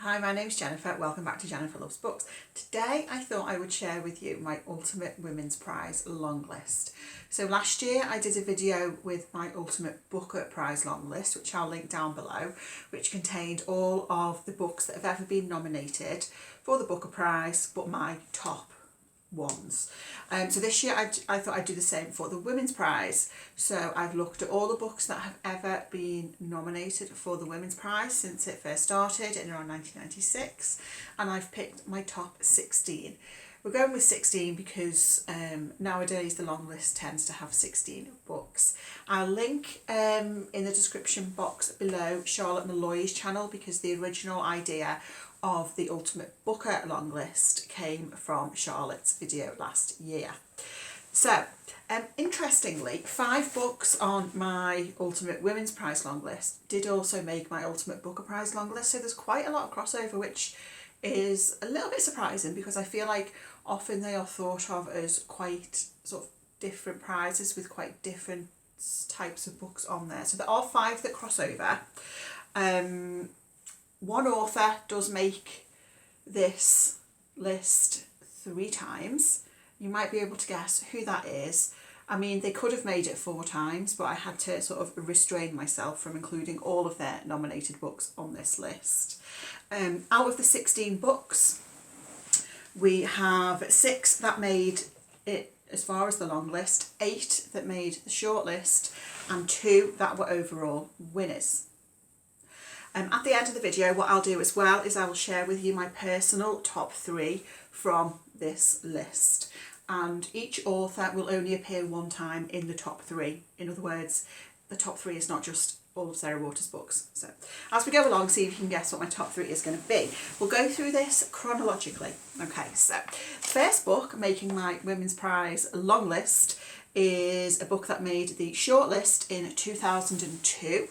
Hi, my name's Jennifer. Welcome back to Jennifer Loves Books. Today I thought I would share with you my Ultimate Women's Prize long list. So last year I did a video with my Ultimate Booker Prize long list, which I'll link down below, which contained all of the books that have ever been nominated for the Booker Prize, but my top ones. So this year I thought I'd do the same for the Women's Prize. So I've looked at all the books that have ever been nominated for the Women's Prize since it first started in around 1996, and I've picked my top 16. We're going with 16 because nowadays the long list tends to have 16 books. I'll link in the description box below Charlotte Malloy's channel, because the original idea of the Ultimate Booker long list came from Charlotte's video last year. So interestingly, 5 books on my Ultimate Women's Prize long list did also make my Ultimate Booker Prize long list, so there's quite a lot of crossover, which is a little bit surprising because I feel like often they are thought of as quite sort of different prizes with quite different types of books on there. So there are 5 that cross over. One author does make this list 3 times. You might be able to guess who that is. I mean, they could have made it 4 times, but I had to sort of restrain myself from including all of their nominated books on this list. Out of the 16 books, we have 6 that made it as far as the long list, 8 that made the short list, and 2 that were overall winners. At the end of the video, what I'll do as well is I will share with you my personal top 3 from this list. And each author will only appear 1 time in the top 3. In other words, the top 3 is not just all of Sarah Waters' books. So as we go along, see if you can guess what my top 3 is going to be. We'll go through this chronologically. Okay, so the first book making my Women's Prize long list is a book that made the short list in 2002.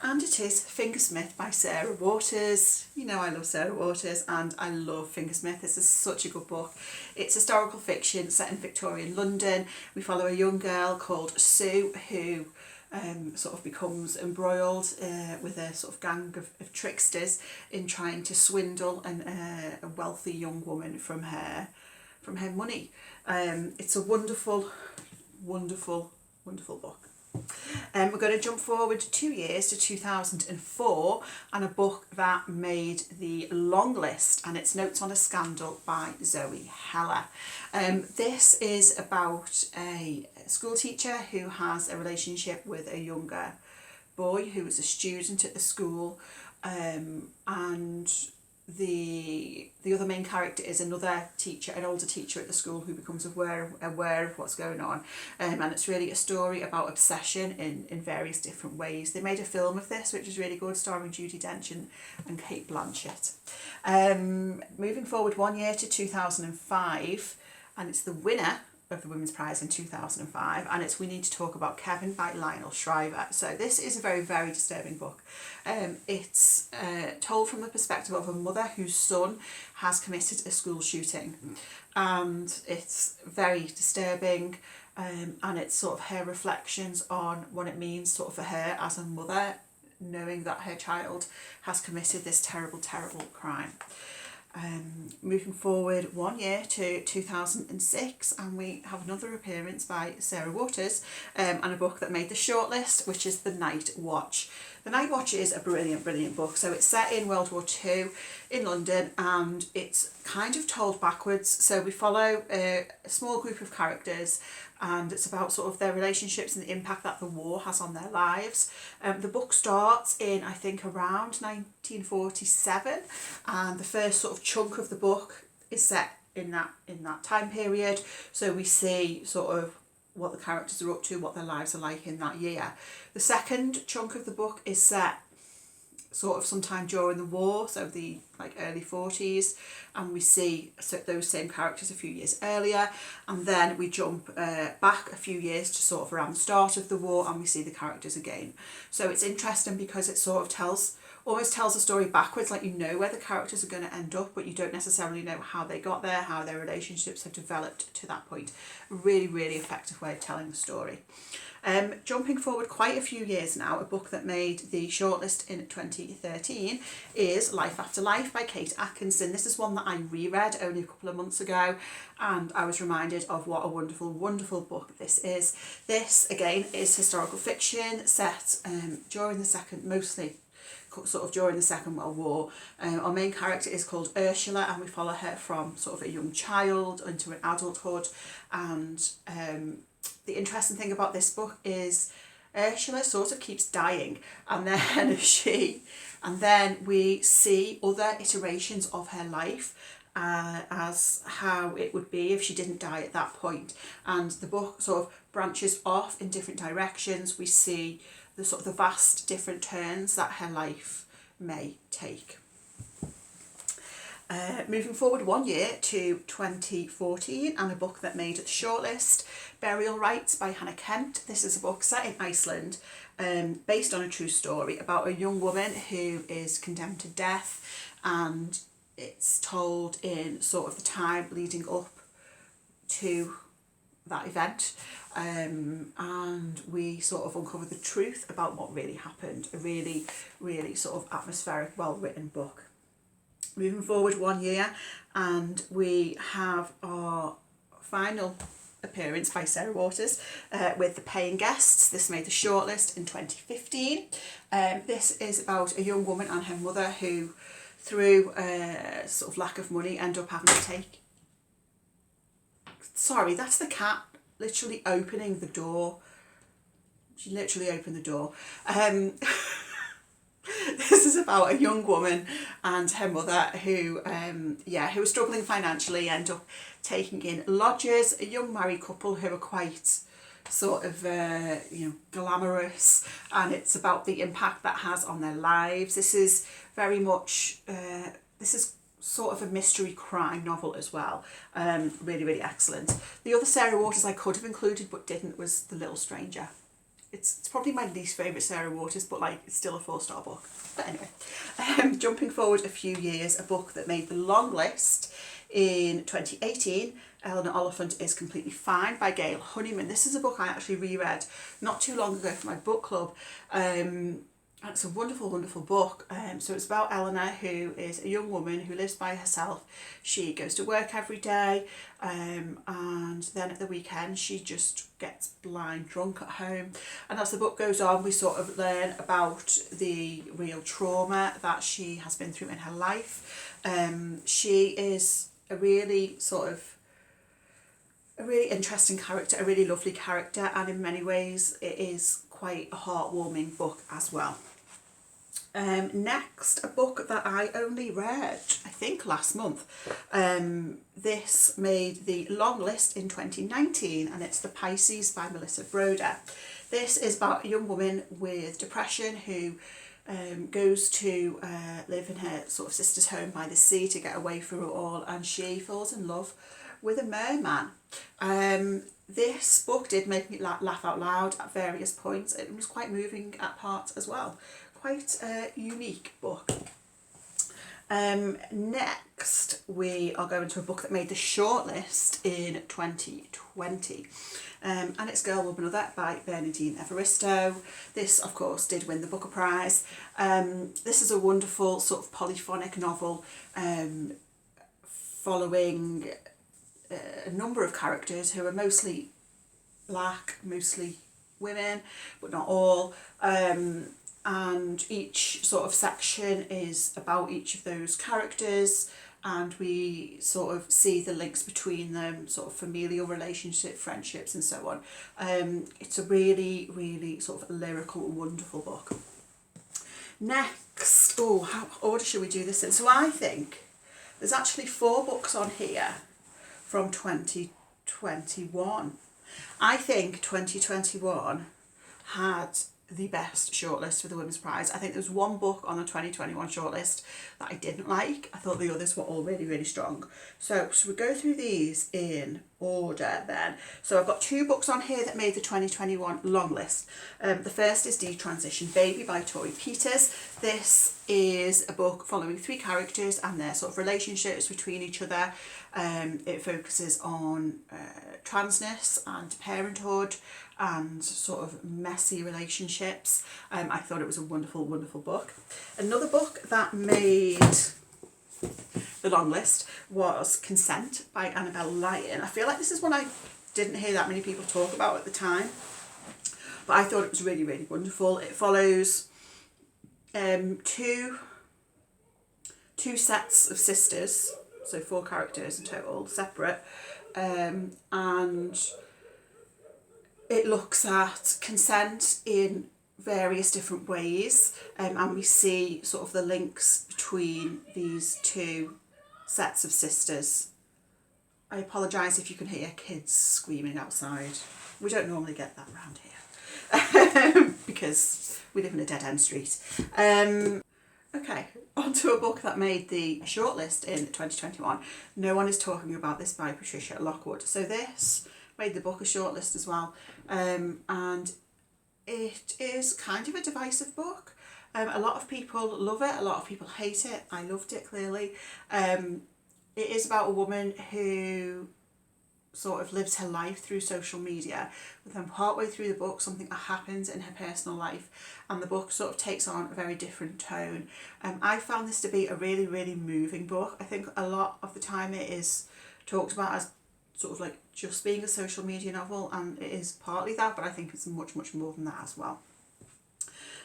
And it is Fingersmith by Sarah Waters. You know I love Sarah Waters and I love Fingersmith. This is such a good book. It's historical fiction set in Victorian London. We follow a young girl called Sue who sort of becomes embroiled with a sort of gang of tricksters in trying to swindle a wealthy young woman from her money. It's a wonderful, wonderful, wonderful book. We're going to jump forward 2 years to 2004 and a book that made the long list, and it's Notes on a Scandal by Zoe Heller. This is about a school teacher who has a relationship with a younger boy who is a student at the school, and the other main character is another teacher, an older teacher at the school, who becomes aware of what's going on, and it's really a story about obsession in various different ways. They made a film of this which is really good, starring Judi Dench and Cate Blanchett. Moving forward 1 year to 2005, and it's the winner of the Women's Prize in 2005, and it's We Need to Talk About Kevin by Lionel Shriver. So this is a very, very disturbing book. It's told from the perspective of a mother whose son has committed a school shooting, and it's very disturbing, and it's sort of her reflections on what it means sort of for her as a mother, knowing that her child has committed this terrible, terrible crime. Moving forward 1 year to 2006, and we have another appearance by Sarah Waters, and a book that made the shortlist, which is The Night Watch. The Night Watch is a brilliant, brilliant book. So it's set in World War II in London, and it's kind of told backwards. So we follow a small group of characters, and it's about sort of their relationships and the impact that the war has on their lives. The book starts in, I think, around 1947, and the first sort of chunk of the book is set in that time period. So we see sort of what the characters are up to, what their lives are like in that year. The second chunk of the book is set sort of sometime during the war, so the early 40s, and we see those same characters a few years earlier, and then we jump back a few years to sort of around the start of the war, and we see the characters again. So it's interesting because it sort of tells almost tells the story backwards, like you know where the characters are going to end up, but you don't necessarily know how they got there, how their relationships have developed to that point. Really, really effective way of telling the story. Jumping forward quite a few years now, a book that made the shortlist in 2013 is Life After Life by Kate Atkinson. This is one that I reread only a couple of months ago, and I was reminded of what a wonderful, wonderful book this is. This, again, is historical fiction set during the Second World War. Our main character is called Ursula, and we follow her from sort of a young child into an adulthood. And the interesting thing about this book is Ursula sort of keeps dying, and then we see other iterations of her life as how it would be if she didn't die at that point. And the book sort of branches off in different directions. We see the vast different turns that her life may take. Moving forward 1 year to 2014, and a book that made the shortlist, Burial Rites by Hannah Kent. This is a book set in Iceland, based on a true story about a young woman who is condemned to death, and it's told in sort of the time leading up to that event, and we sort of uncover the truth about what really happened. A really, really sort of atmospheric, well-written book. Moving forward 1 year, and we have our final appearance by Sarah Waters with The Paying Guests. This made the shortlist in 2015. This is about a young woman and her mother who, through sort of lack of money, end up having to take... Sorry, that's the cat literally opening the door. She literally opened the door. This is about a young woman and her mother who are struggling financially, end up taking in lodgers, a young married couple who are quite sort of, glamorous, and it's about the impact that has on their lives. This is very much, sort of a mystery crime novel as well. Really, really excellent. The other Sarah Waters I could have included but didn't was The Little Stranger. It's probably my least favourite Sarah Waters, but it's still a 4-star book. But anyway, jumping forward a few years, a book that made the long list in 2018, Eleanor Oliphant is Completely Fine by Gail Honeyman. This is a book I actually reread not too long ago for my book club. And it's a wonderful, wonderful book. So it's about Eleanor, who is a young woman who lives by herself. She goes to work every day, and then at the weekend she just gets blind drunk at home. And as the book goes on, we sort of learn about the real trauma that she has been through in her life. She is a really interesting character, a really lovely character, and in many ways it is quite a heartwarming book as well. Next, a book that I only read, I think, last month. This made the long list in 2019, and it's The Pisces by Melissa Broder. This is about a young woman with depression who goes to live in her sort of sister's home by the sea to get away from it all, and she falls in love with a merman. This book did make me laugh out loud at various points. It was quite moving at parts as well. Quite a unique book. Next, we are going to a book that made the shortlist in 2020. And it's Girlw of That by Bernadine Evaristo. This, of course, did win the Booker Prize. This is a wonderful sort of polyphonic novel following a number of characters who are mostly black, mostly women, but not all. And each sort of section is about each of those characters, and we sort of see the links between them, sort of familial relationship, friendships and so on. It's a really, really sort of lyrical, wonderful book. Next, how order should we do this in? So I think there's actually 4 books on here from 2021. I think 2021 had the best shortlist for the Women's Prize. I think there was one book on the 2021 shortlist that I didn't like. I thought the others were all really, really strong. So we go through these in order then. So I've got 2 books on here that made the 2021 long list. The first is Detransition Baby by Torrey Peters. This is a book following 3 characters and their sort of relationships between each other. It focuses on transness and parenthood and sort of messy relationships. I thought it was a wonderful, wonderful book. Another book that made the long list was Consent by Annabel Lyon. I feel like this is one I didn't hear that many people talk about at the time, but I thought it was really, really wonderful. It follows two sets of sisters, so 4 characters in total, separate, and it looks at consent in various different ways, and we see sort of the links between these 2 sets of sisters. I apologise if you can hear kids screaming outside. We don't normally get that around here because we live in a dead-end street. Okay, on to a book that made the shortlist in 2021. No one is talking about this, by Patricia Lockwood. So this made the book a shortlist as well, and it is kind of a divisive book. A lot of people love it, a lot of people hate it. I loved it, clearly. It is about a woman who sort of lives her life through social media, but then partway through the book something happens in her personal life and the book sort of takes on a very different tone. I found this to be a really, really moving book. I think a lot of the time it is talked about as sort of like just being a social media novel, and it is partly that, but I think it's much, much more than that as well.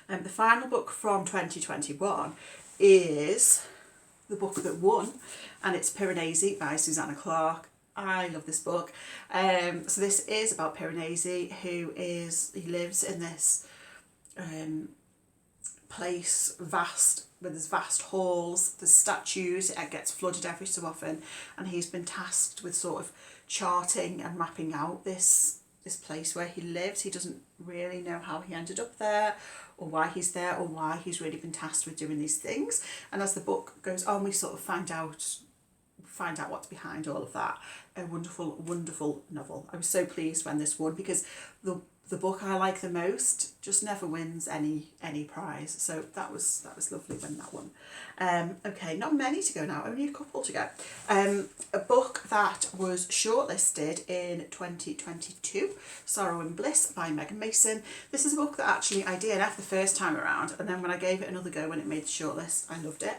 The final book from 2021 is the book that won, and it's Piranesi by Susanna Clarke. I love this book. So this is about Piranesi, he lives in this place, where there's vast halls, there's statues, it gets flooded every so often, and he's been tasked with sort of charting and mapping out this place where he lives. He doesn't really know how he ended up there, or why he's there, or why he's really been tasked with doing these things. And as the book goes on, we sort of find out what's behind all of that. A wonderful, wonderful novel. I was so pleased when this won, because the book I like the most just never wins any prize. So that was lovely when that won. Okay, not many to go now, only a couple to go. A book that was shortlisted in 2022, Sorrow and Bliss by Megan Mason. This is a book that actually I DNF'd the first time around, and then when I gave it another go when it made the shortlist, I loved it.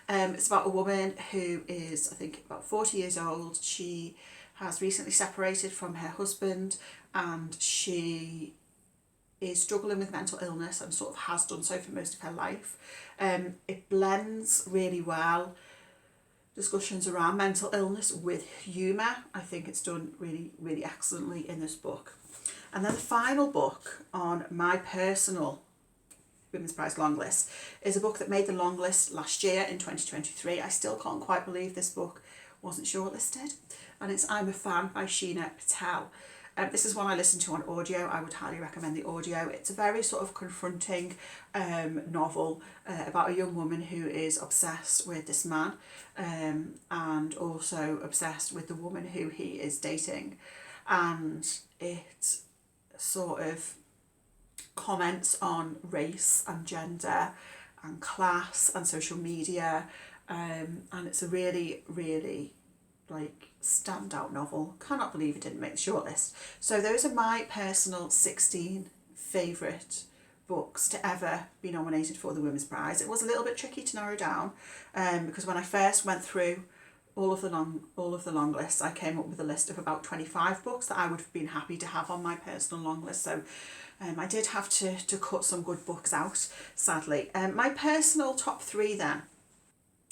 It's about a woman who is, I think, about 40 years old. She has recently separated from her husband, and she is struggling with mental illness and sort of has done so for most of her life. It blends really well discussions around mental illness with humour. I think it's done really, really excellently in this book. And then the final book on my personal Women's Prize long list is a book that made the long list last year in 2023. I still can't quite believe this book wasn't shortlisted, and it's I'm a Fan by Sheena Patel. This is one I listened to on audio. I would highly recommend the audio. It's a very sort of confronting novel about a young woman who is obsessed with this man, and also obsessed with the woman who he is dating. And it sort of comments on race and gender and class and social media, and it's a really, really standout novel. Cannot believe it didn't make the shortlist. So those are my personal 16 favourite books to ever be nominated for the Women's Prize. It was a little bit tricky to narrow down, because when I first went through all of the long lists, I came up with a list of about 25 books that I would have been happy to have on my personal long list. So I did have to cut some good books out, sadly. My personal top 3 then.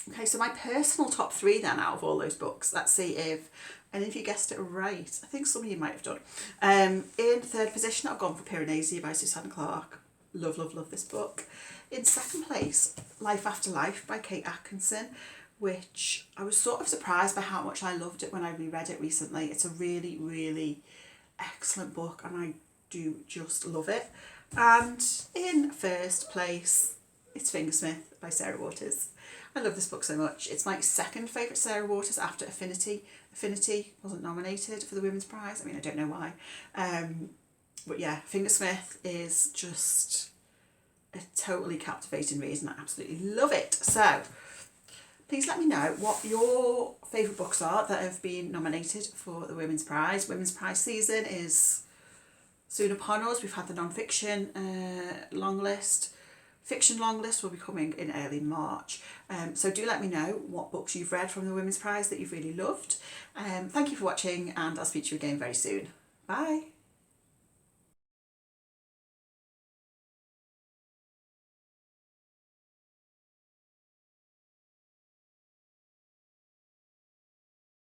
Okay, so my personal top 3 then out of all those books, let's see if any of you guessed it right. I think some of you might have done. In third position, I've gone for Piranesi by Susanna Clarke. Love, love, love this book. In second place, Life After Life by Kate Atkinson, which I was sort of surprised by how much I loved it when I reread it recently. It's a really, really excellent book, and I do just love it. And in first place, it's Fingersmith by Sarah Waters. I love this book so much. It's my second favourite Sarah Waters after Affinity. Affinity wasn't nominated for the Women's Prize. I mean, I don't know why. But yeah, Fingersmith is just a totally captivating read and I absolutely love it. So please let me know what your favourite books are that have been nominated for the Women's Prize. Women's Prize season is soon upon us. We've had the non-fiction long list. Fiction long list will be coming in early March. So do let me know what books you've read from the Women's Prize that you've really loved. Thank you for watching and I'll speak to you again very soon. Bye.